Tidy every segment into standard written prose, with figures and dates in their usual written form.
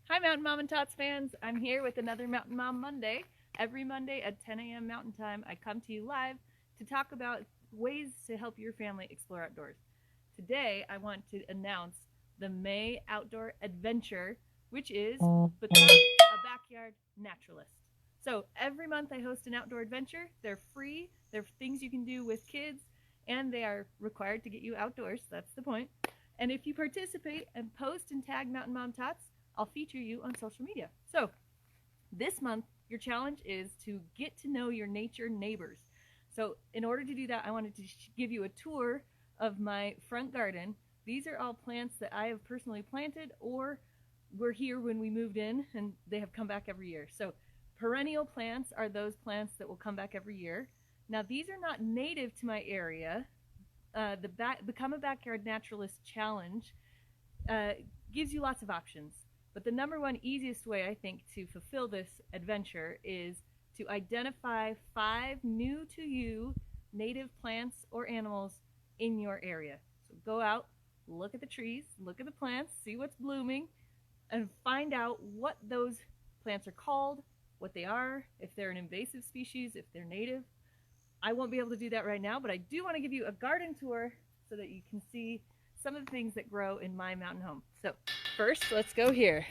Hi Mountain Mom and Tots fans, I'm here with another Mountain Mom Monday. Every Monday at 10 a.m. Mountain Time, I come to you live to talk about ways to help your family explore outdoors. Today, I want to announce the May Outdoor Adventure, which is Become a Backyard Naturalist. So every month I host an outdoor adventure. They're free, they're things you can do with kids, and they are required to get you outdoors, that's the point. And if you participate and post and tag Mountain Mom Tots, I'll feature you on social media. So this month, your challenge is to get to know your nature neighbors. So in order to do that, I wanted to give you a tour of my front garden. These are all plants that I have personally planted or were here when we moved in, and they have come back every year. So perennial plants are those plants that will come back every year. Now these are not native to my area. The Become a Backyard Naturalist Challenge gives you lots of options. But the number one easiest way, I think, to fulfill this adventure is to identify 5 new to you native plants or animals in your area. So go out, look at the trees, look at the plants, see what's blooming, and find out what those plants are called, what they are, if they're an invasive species, if they're native. I won't be able to do that right now, but I do want to give you a garden tour so that you can see some of the things that grow in my mountain home. So first, let's go here.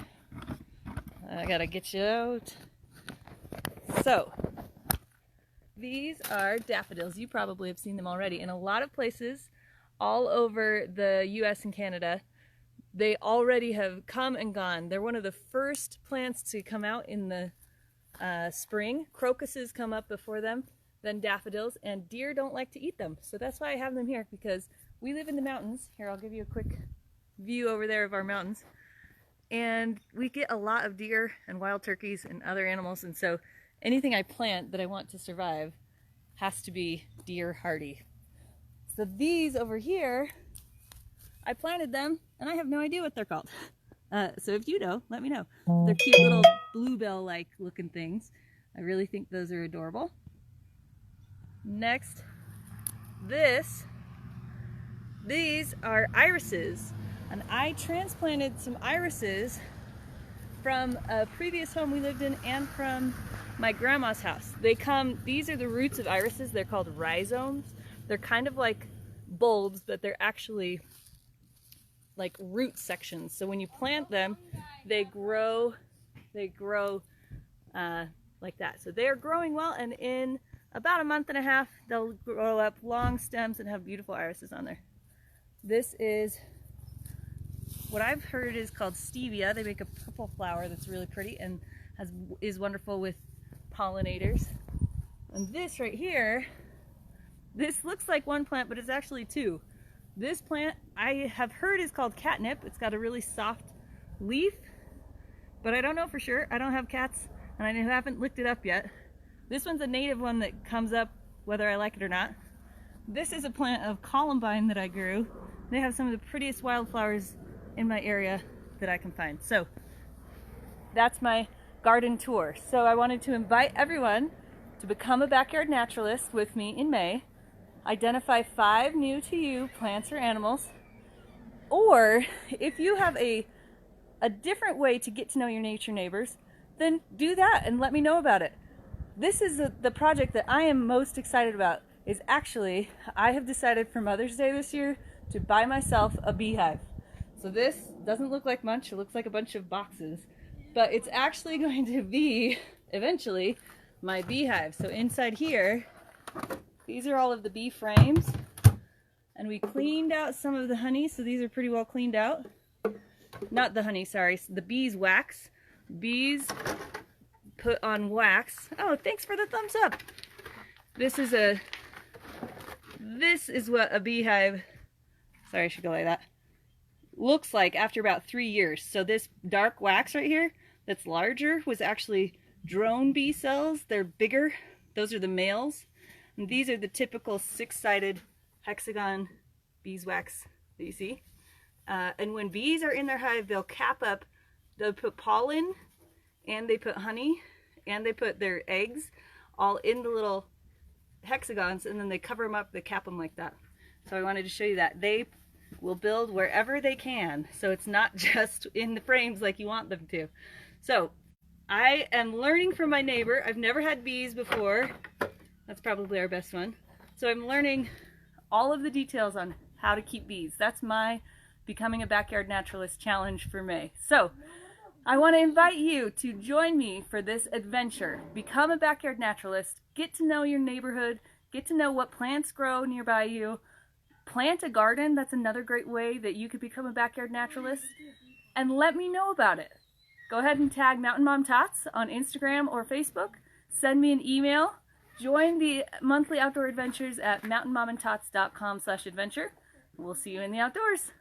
I gotta get you out. So these are daffodils. You probably have seen them already. In a lot of places all over the US and Canada, they already have come and gone. They're one of the first plants to come out in the spring. Crocuses come up before them, then daffodils, and deer don't like to eat them. So that's why I have them here, because we live in the mountains. Here, I'll give you a quick view over there of our mountains. And we get a lot of deer and wild turkeys and other animals, and so anything I plant that I want to survive has to be deer hardy. So these over here, I planted them, and I have no idea what they're called. So if you know, let me know. They're cute little bluebell-like looking things. I really think those are adorable. Next, these are irises, and I transplanted some irises from a previous home we lived in and from my grandma's house. These are the roots of irises. They're called rhizomes. They're kind of like bulbs, but they're actually like root sections. So when you plant them, they grow like that. So they are growing well, and in about a month and a half, they'll grow up long stems and have beautiful irises on there. This is what I've heard is called stevia. They make a purple flower that's really pretty and is wonderful with pollinators. And this right here, this looks like one plant, but it's actually 2. This plant I have heard is called catnip. It's got a really soft leaf, but I don't know for sure. I don't have cats, and I haven't looked it up yet. This one's a native one that comes up whether I like it or not. This is a plant of columbine that I grew. They have some of the prettiest wildflowers in my area that I can find. So that's my garden tour. So I wanted to invite everyone to become a backyard naturalist with me in May. Identify 5 new to you plants or animals. Or if you have a different way to get to know your nature neighbors, then do that and let me know about it. This is the project that I am most excited about. Is actually, I have decided for Mother's Day this year to buy myself a beehive. So this doesn't look like much, it looks like a bunch of boxes, but it's actually going to be, eventually, my beehive. So inside here, these are all of the bee frames, and we cleaned out some of the honey, so these are pretty well cleaned out. Not the honey, sorry, the beeswax. Bees put on wax. Oh, thanks for the thumbs up. This is what a beehive, sorry, I should go like that, looks like after about 3 years. So this dark wax right here that's larger was actually drone bee cells. They're bigger. Those are the males. And these are the typical 6-sided hexagon beeswax that you see. And when bees are in their hive, they'll cap up, they'll put pollen, and they put honey, and they put their eggs all in the little hexagons, and then they cover them up, they cap them like that. So I wanted to show you that. They will build wherever they can, so it's not just in the frames like you want them to. So I am learning from my neighbor. I've never had bees before. That's probably our best one. So I'm learning all of the details on how to keep bees. That's my Becoming a Backyard Naturalist challenge for May. So I want to invite you to join me for this adventure. Become a backyard naturalist, get to know your neighborhood, get to know what plants grow nearby you, plant a garden. That's another great way that you could become a backyard naturalist, and let me know about it. Go ahead and tag Mountain Mom Tots on Instagram or Facebook. Send me an email. Join the monthly outdoor adventures at mountainmomandtots.com/adventure. We'll see you in the outdoors.